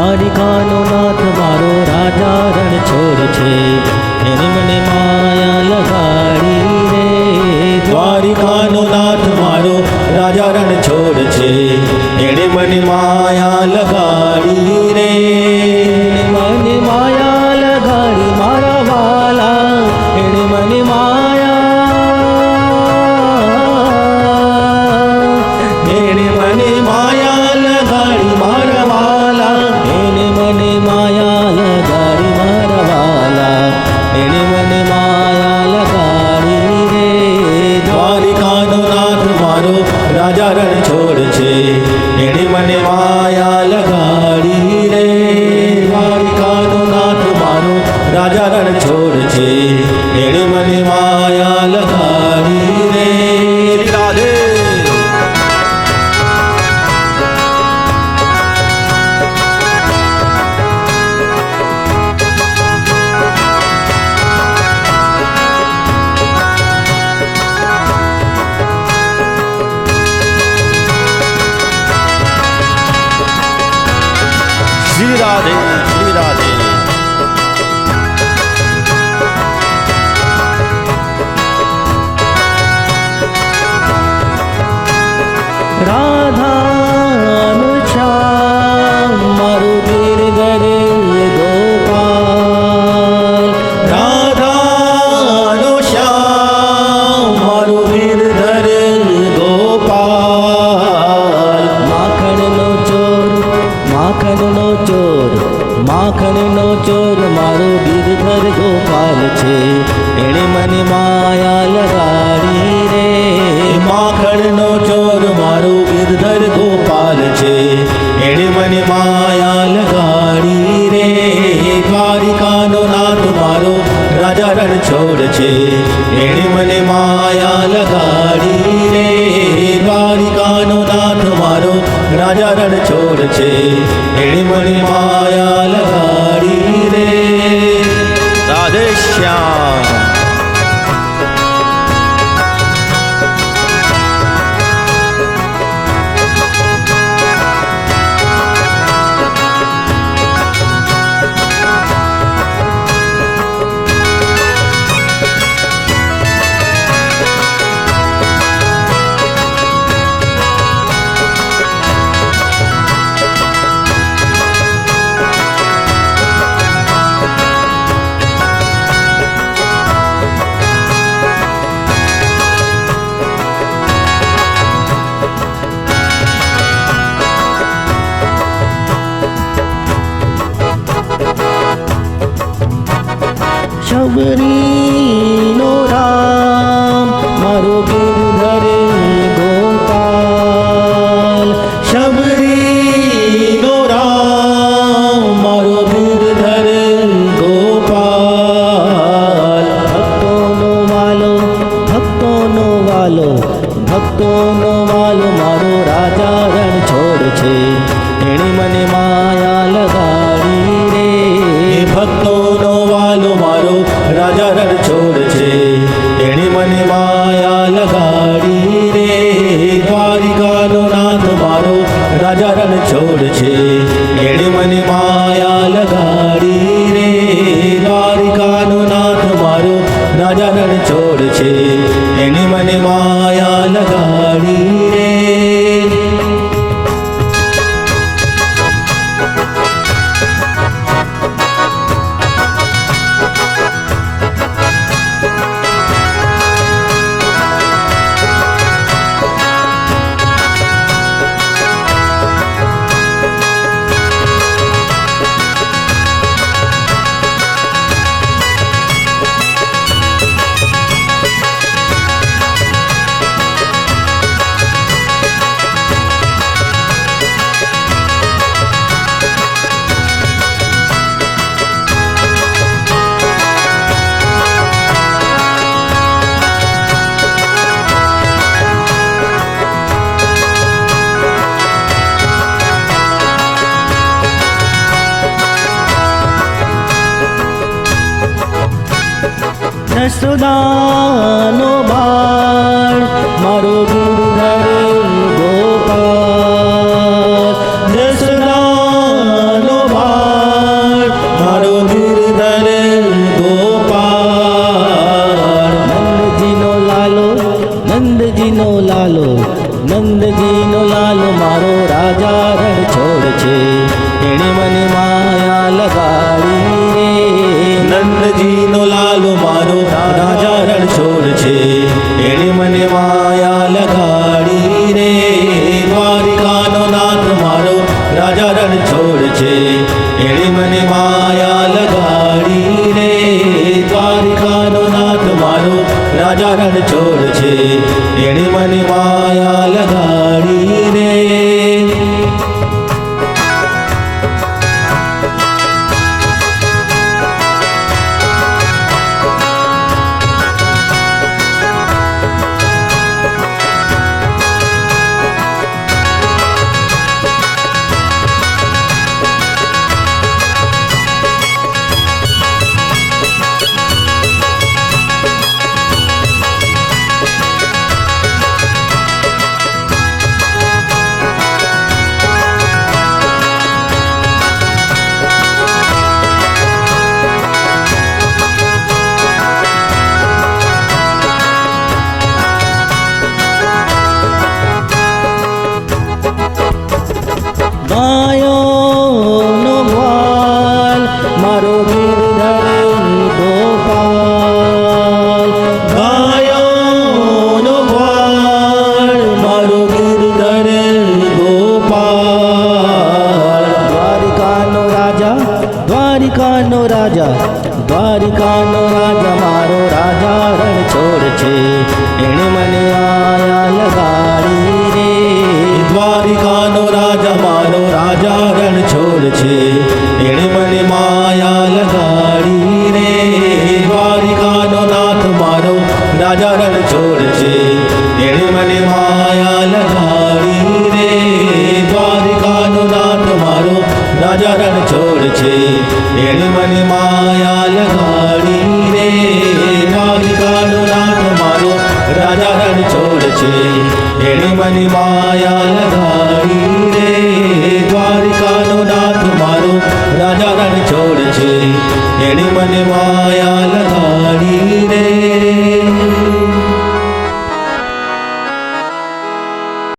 દ્વારિકાનો નાથ મારો રાજા રણ છોડ છે, એની મને માયા લગાડી રે. દ્વારિકાનો નાથ મારો રાજા રણ છોડ છે, એણે મને માયા લગાડી રે. મને માયા લગાડી મારા વાલા, એણે મને એણે મને માયા લગાડી મારા વાલા, એણે મને માયા લગાડી મારા વાલા, એણે મને માયા લગાડી રે. દ્વારિકાનો નાથ મારો રાજા રણ છોડ છે, એણે મને માયા લગાડી રે. દ્વારિકાનો નાથ મારો રાજા રણ છોડ છે, એણે મને માયા લગાડી રે. રાધે શ્રી રાધે શ્રી રાધે. રાધાનું શ્યામ મારું ગિરધર ગોપાલ, રાધાનો શ્યામ મારો ગિરધર ગોપાલ. માખણનો ચોર માખણનો ચોર માખણનો ચોર મારો ગિરધર ગોપાલ છે, એણે મને માયા લગાડી રે. માખણનો ચોર મારો ગિરધર ગોપાલ છે, એણે મને માયા લગાડી રે. દ્વારિકાનો નાથ મારો રાજા રણ છોડ છે, એણે મને માયા લગાડી રે. દ્વારિકાનો નાથ મારો રાજા રણ છોડ છે, એણે મને માયા લગાડી રે. રાધે શ્યામ. શબરીનો રામ મારો ગિરધર ગોપાલ, શબરીનો રામ મારો ગિરધર ગોપાલ. ભક્તોનો વાલો ભક્તોનો વાલો ભક્તોનો વાલો મારો રાજા રણ છોડ છે, એણે મને માયા લગાડી રે. ભક્તોનો વાલો મારો રાજા રણ છોડ છે, એણે મને માયા લગાડી રે. દ્વારિકાનો નાથ મારો રાજા રણ છોડ છે, એણે મને માયા લગાડી રે. દ્વારિકાનો નાથ મારો રાજા રણ છોડ છે, એણે મને માયા લગાડી રે. જસોદાનો બાળ મારો ગિરધર ગોપાલ, જસોદાનો છોડ છે એણે મને માયા લગાડી રે દ્વારિકાનો નાથ મારો રાજા રણ છોડ છે એણે મને માયા લગાડી રે ગાયોનો ગ્વાલ મારો ગિરધર ગોપાલ ગાયોનો ગ્વાલ મારો ગિરધર ગોપાલ દ્વારિકાનો રાજા દ્વારિકાનો રાજા દ્વારિકાનો રાજા મારો રાજા રણ છોડ છે એણે મને આયા લગાડી રે દ્વારિકાનો રાજા મારો રાજા રણ છોડ છે એણે મને માયા લગાડી રે દ્વારિકાનો નાથ મારો રાજા રણ છોડ છે એણે મને માયા લગાડી રે દ્વારિકાનો નાથ મારો રાજા રણ છોડ છે એણે મને માયા લગાડી રે દ્વારિકાનો નાથ મારો રાજા રણ છોડ છે એણે મને માયા લગાડી રે દ્વારિકાનો નાથ મારો રાજા રણ છોડ છે એણે મને માયા